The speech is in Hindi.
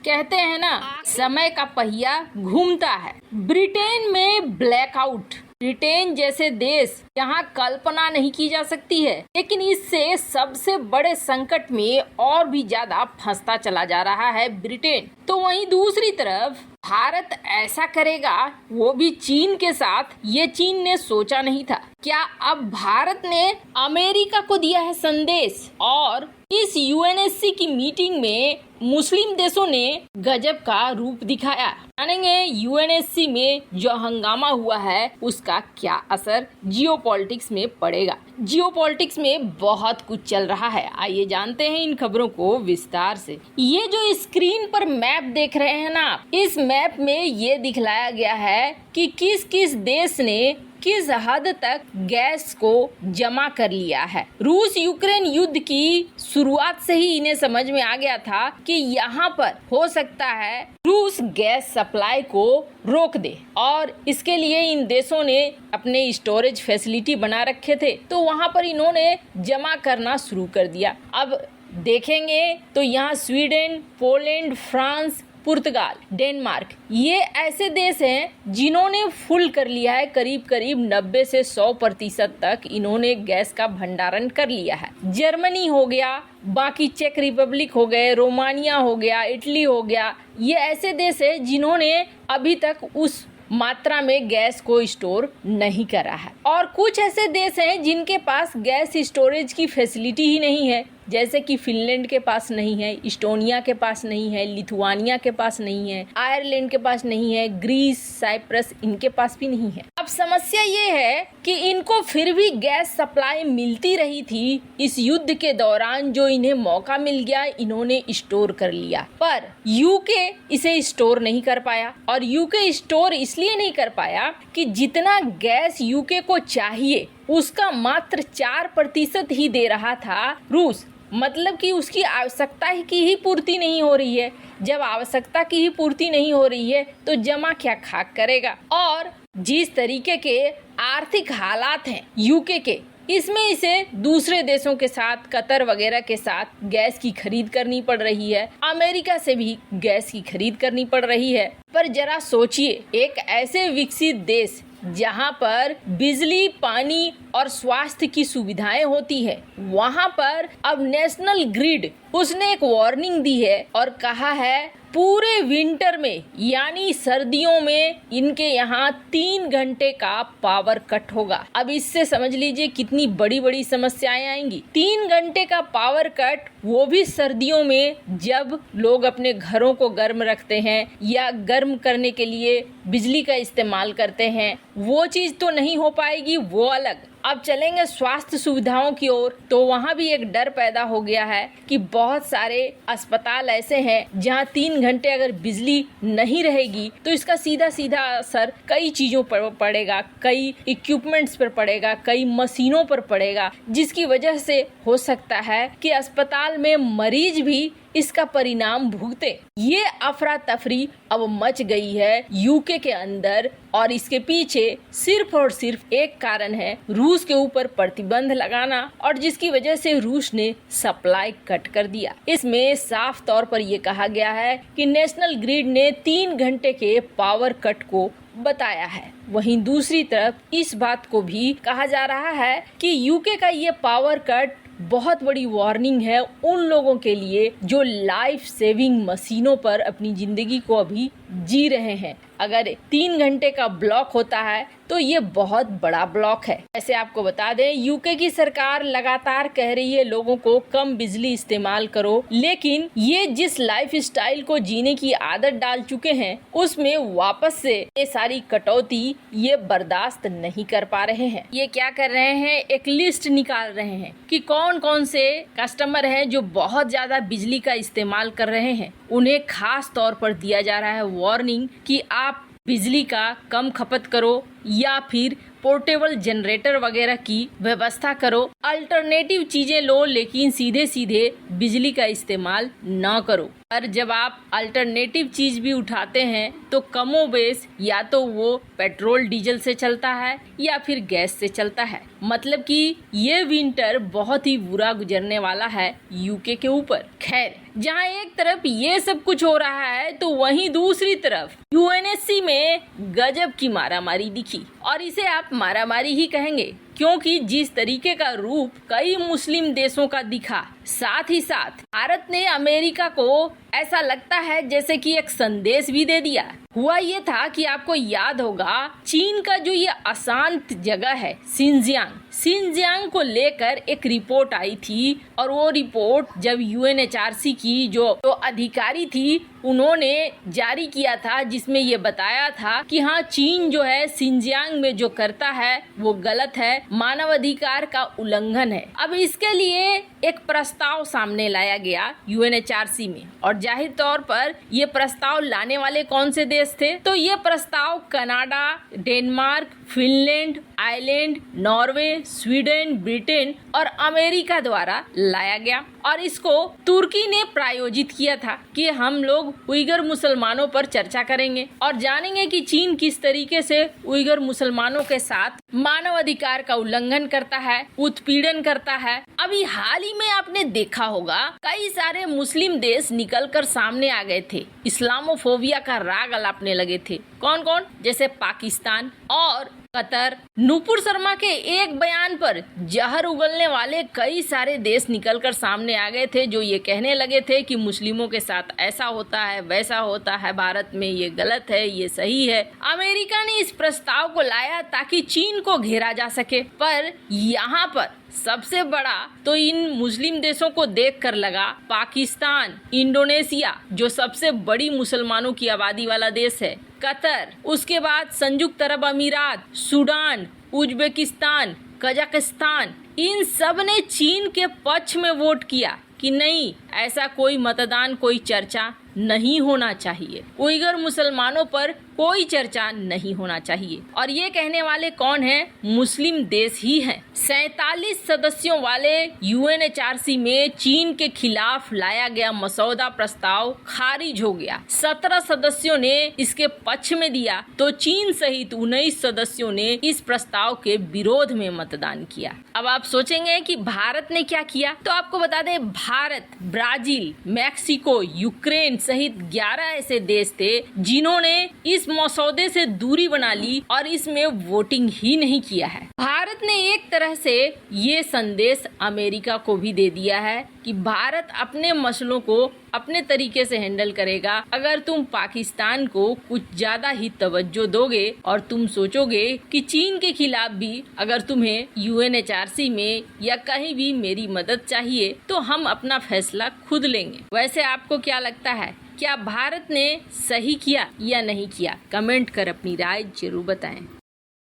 कहते हैं ना, समय का पहिया घूमता है। ब्रिटेन में ब्लैकआउट। ब्रिटेन जैसे देश यहाँ कल्पना नहीं की जा सकती है, लेकिन इससे सबसे बड़े संकट में और भी ज्यादा फंसता चला जा रहा है ब्रिटेन। तो वहीं दूसरी तरफ भारत ऐसा करेगा, वो भी चीन के साथ। ये चीन ने सोचा नहीं था। क्या अब भारत ने अमेरिका को दिया है संदेश? और इस यूएनएससी की मीटिंग में मुस्लिम देशों ने गजब का रूप दिखाया। जानेंगे यूएनएससी में जो हंगामा हुआ है उसका क्या असर जियोपॉलिटिक्स में पड़ेगा। जियोपॉलिटिक्स में बहुत कुछ चल रहा है, आइए जानते हैं इन खबरों को विस्तार से। ये जो स्क्रीन पर मैप देख रहे हैं ना, इस मैप में ये दिखलाया गया है कि किस किस देश ने किस हद तक गैस को जमा कर लिया है। रूस यूक्रेन युद्ध की शुरुआत से ही इन्हें समझ में आ गया था कि यहाँ पर हो सकता है रूस गैस सप्लाई को रोक दे, और इसके लिए इन देशों ने अपने स्टोरेज फैसिलिटी बना रखे थे, तो वहाँ पर इन्होंने जमा करना शुरू कर दिया। अब देखेंगे तो यहाँ स्वीडन, पोलैंड, फ्रांस, पुर्तगाल, डेनमार्क, ये ऐसे देश हैं जिन्होंने फुल कर लिया है। करीब करीब 90 से 100% तक इन्होंने गैस का भंडारण कर लिया है। जर्मनी हो गया, बाकी चेक रिपब्लिक हो गए, रोमानिया हो गया, इटली हो गया, ये ऐसे देश है जिन्होंने अभी तक उस मात्रा में गैस को स्टोर नहीं करा है। और कुछ ऐसे देश हैं जिनके पास गैस स्टोरेज की फैसिलिटी ही नहीं है, जैसे कि फिनलैंड के पास नहीं है, इस्टोनिया के पास नहीं है, लिथुआनिया के पास नहीं है, आयरलैंड के पास नहीं है, ग्रीस, साइप्रस, इनके पास भी नहीं है। अब समस्या ये है कि इनको फिर भी गैस सप्लाई मिलती रही थी। इस युद्ध के दौरान जो इन्हें मौका मिल गया, इन्होंने स्टोर कर लिया, पर यूके इसे स्टोर नहीं कर पाया। और यूके स्टोर इसलिए नहीं कर पाया कि जितना गैस यूके को चाहिए उसका मात्र 4% ही दे रहा था रूस। मतलब कि उसकी आवश्यकता की ही पूर्ति नहीं हो रही है। जब आवश्यकता की ही पूर्ति नहीं हो रही है तो जमा क्या खाक करेगा। और जिस तरीके के आर्थिक हालात हैं यूके के, इसमें इसे दूसरे देशों के साथ, कतर वगैरह के साथ गैस की खरीद करनी पड़ रही है। अमेरिका से भी गैस की खरीद करनी पड़ रही है। पर जरा सोचिए, एक ऐसे विकसित देश जहाँ पर बिजली, पानी और स्वास्थ्य की सुविधाएं होती है, वहाँ पर अब नेशनल ग्रिड उसने एक वार्निंग दी है और कहा है पूरे विंटर में यानी सर्दियों में इनके यहाँ 3 घंटे का पावर कट होगा। अब इससे समझ लीजिए कितनी बड़ी बड़ी समस्याएं आएंगी। 3 घंटे का पावर कट, वो भी सर्दियों में, जब लोग अपने घरों को गर्म रखते हैं या गर्म करने के लिए बिजली का इस्तेमाल करते हैं, वो चीज तो नहीं हो पाएगी, वो अलग। अब चलेंगे स्वास्थ्य सुविधाओं की ओर, तो वहाँ भी एक डर पैदा हो गया है कि बहुत सारे अस्पताल ऐसे हैं जहाँ 3 घंटे अगर बिजली नहीं रहेगी तो इसका सीधा सीधा असर कई चीजों पर पड़ेगा, कई इक्विपमेंट्स पर पड़ेगा, कई मशीनों पर पड़ेगा, जिसकी वजह से हो सकता है कि अस्पताल में मरीज भी इसका परिणाम भुगते। ये अफरा तफरी अब मच गई है यूके के अंदर, और इसके पीछे सिर्फ और सिर्फ एक कारण है, रूस के ऊपर प्रतिबंध लगाना, और जिसकी वजह से रूस ने सप्लाई कट कर दिया। इसमें साफ तौर पर यह कहा गया है कि नेशनल ग्रिड ने 3 घंटे के पावर कट को बताया है। वहीं दूसरी तरफ इस बात को भी कहा जा रहा है कि यूके का ये पावर कट बहुत बड़ी वार्निंग है उन लोगों के लिए जो लाइफ सेविंग मशीनों पर अपनी जिंदगी को अभी जी रहे हैं। अगर 3 घंटे का ब्लॉक होता है तो ये बहुत बड़ा ब्लॉक है। ऐसे आपको बता दें, यूके की सरकार लगातार कह रही है लोगों को कम बिजली इस्तेमाल करो, लेकिन ये जिस लाइफ स्टाइल को जीने की आदत डाल चुके हैं उसमें वापस से ये सारी कटौती ये बर्दाश्त नहीं कर पा रहे हैं। ये क्या कर रहे हैं, एक लिस्ट निकाल रहे हैं कि कौन कौन से कस्टमर हैं जो बहुत ज्यादा बिजली का इस्तेमाल कर रहे हैं। उन्हें खास तौर पर दिया जा रहा है वार्निंग कि आप बिजली का कम खपत करो या फिर पोर्टेबल जनरेटर वगैरह की व्यवस्था करो, अल्टरनेटिव चीजें लो, लेकिन सीधे सीधे बिजली का इस्तेमाल न करो। और जब आप अल्टरनेटिव चीज भी उठाते हैं तो कमोबेश या तो वो पेट्रोल डीजल से चलता है या फिर गैस से चलता है। मतलब कि ये विंटर बहुत ही बुरा गुजरने वाला है यूके के ऊपर। खैर, जहाँ एक तरफ ये सब कुछ हो रहा है तो वहीं दूसरी तरफ यूएनएससी में गजब की मारामारी दिखी, और इसे आप मारामारी ही कहेंगे क्योंकि जिस तरीके का रूप कई मुस्लिम देशों का दिखा, साथ ही साथ भारत ने अमेरिका को ऐसा लगता है जैसे कि एक संदेश भी दे दिया। हुआ ये था कि आपको याद होगा, चीन का जो ये अशांत जगह है सिंजियांग को लेकर एक रिपोर्ट आई थी, और वो रिपोर्ट जब यूएनएचआरसी की जो अधिकारी थी उन्होंने जारी किया था, जिसमें ये बताया था कि हाँ, चीन जो है सिंजियांग में जो करता है वो गलत है, मानवाधिकार का उल्लंघन है। अब इसके लिए एक प्रस्ताव सामने लाया गया यूएनएचआरसी में, और जाहिर तौर पर ये प्रस्ताव लाने वाले कौन से देश थे? तो ये प्रस्ताव Canada, Denmark, Finland, Ireland, Norway, Sweden, Britain और अमेरिका द्वारा लाया गया, और इसको तुर्की ने प्रायोजित किया था कि हम लोग उइगर मुसलमानों पर चर्चा करेंगे और जानेंगे कि चीन किस तरीके से उइगर मुसलमानों के साथ मानवाधिकार का उल्लंघन करता है, उत्पीड़न करता है। अभी हाल ही में आपने देखा होगा, कई सारे मुस्लिम देश निकलकर सामने आ गए थे, इस्लामोफोबिया का राग अलापने लगे थे। कौन कौन? जैसे पाकिस्तान और कतर। नूपुर शर्मा के एक बयान पर जहर उगलने वाले कई सारे देश निकलकर सामने आ गए थे, जो ये कहने लगे थे कि मुस्लिमों के साथ ऐसा होता है, वैसा होता है, भारत में ये गलत है, ये सही है। अमेरिका ने इस प्रस्ताव को लाया ताकि चीन को घेरा जा सके, पर यहाँ पर सबसे बड़ा तो इन मुस्लिम देशों को देखकर लगा पाकिस्तान, इंडोनेशिया जो सबसे बड़ी मुसलमानों की आबादी वाला देश है, कतर, उसके बाद संयुक्त अरब अमीरात, सूडान, उज्बेकिस्तान, कजाकिस्तान, इन सब ने चीन के पक्ष में वोट किया कि नहीं, ऐसा कोई मतदान, कोई चर्चा नहीं होना चाहिए, उइगर मुसलमानों पर कोई चर्चा नहीं होना चाहिए। और ये कहने वाले कौन हैं? मुस्लिम देश ही हैं। 47 सदस्यों वाले यूएनएचआरसी में चीन के खिलाफ लाया गया मसौदा प्रस्ताव खारिज हो गया। 17 सदस्यों ने इसके पक्ष में दिया, तो चीन सहित 19 सदस्यों ने इस प्रस्ताव के विरोध में मतदान किया। अब आप सोचेंगे कि भारत ने क्या किया, तो आपको बता दें, भारत, ब्राजील, मैक्सिको, यूक्रेन सहित 11 ऐसे देश थे जिन्होंने इस मसौदे से दूरी बना ली और इसमें वोटिंग ही नहीं किया है। भारत ने एक तरह से ये संदेश अमेरिका को भी दे दिया है कि भारत अपने मसलों को अपने तरीके से हैंडल करेगा। अगर तुम पाकिस्तान को कुछ ज्यादा ही तवज्जो दोगे और तुम सोचोगे कि चीन के खिलाफ भी अगर तुम्हें यूएनएचआरसी में या कहीं भी मेरी मदद चाहिए तो हम अपना फैसला खुद लेंगे। वैसे आपको क्या लगता है, क्या भारत ने सही किया या नहीं किया? कमेंट कर अपनी राय जरूर बताएं।